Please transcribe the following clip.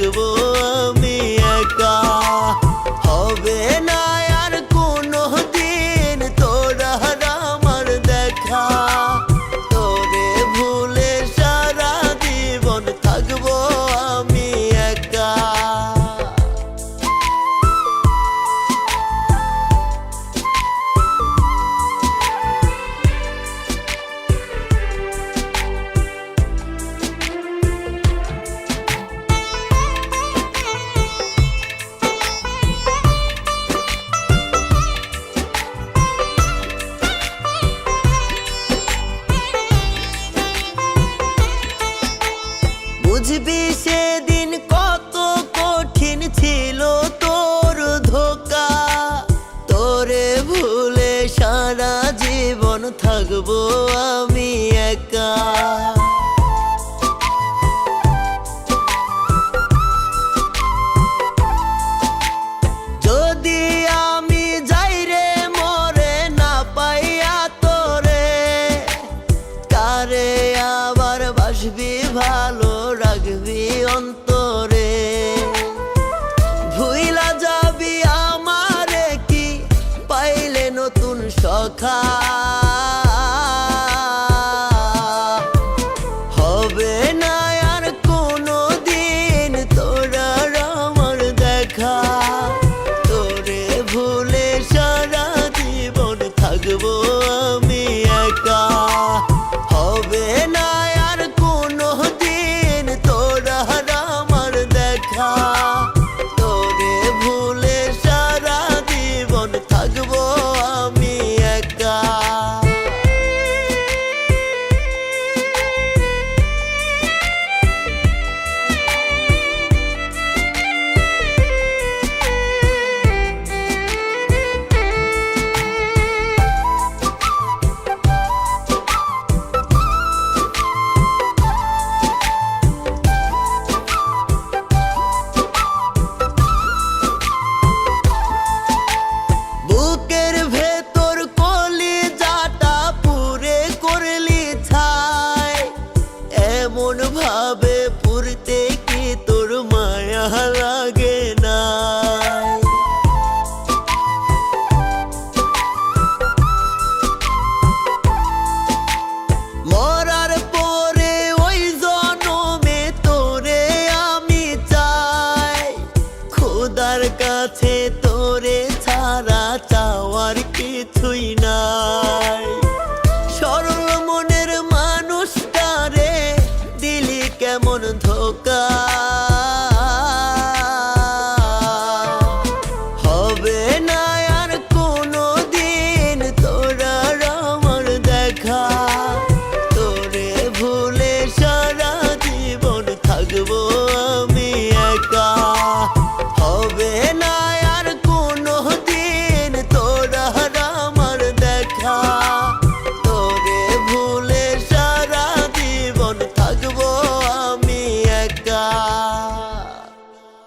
থাকবো আমি একা। হবে না আর কোনো দিন তোরা আমার দেখা, তোরে ভুলে সারা জীবন থাকবো আমি একা। বুঝবি সেদিন কত কঠিন ছিল তোর ধোঁকা, তোরে ভুলে সারা জীবন থাকবো আমি একা। যদি আমি যাই রে মরে না পাইয়া তোরে, কারে আবার বাসবি ভালো রাখবি অন্তরে। ভুইলা যাবি আমারে কি পাইলে নতুন সখা, হবে না আর কোনো দিন তোরা আমার দেখা, তোরে ভুলে সারা জীবন থাকবো আমি একা। হবে না আর কোনো দিন তোরা আমার দেখা, তোরে ভুলে সারা জীবন থাকবো আমি একা। বুকের ভেতর কলিজাটা পুরে করলি ছাই, এমন ভাবে পুরতে কি তোর মায়া লাগে নাই। মরার পরে ওই জনমে তোরে আমি চাই, খোদার কাছে তোরে ছাড়া চাওয়ার কিছুই নাই। সরল মনের মানুষটারে দিলি কেমন ধোঁকা,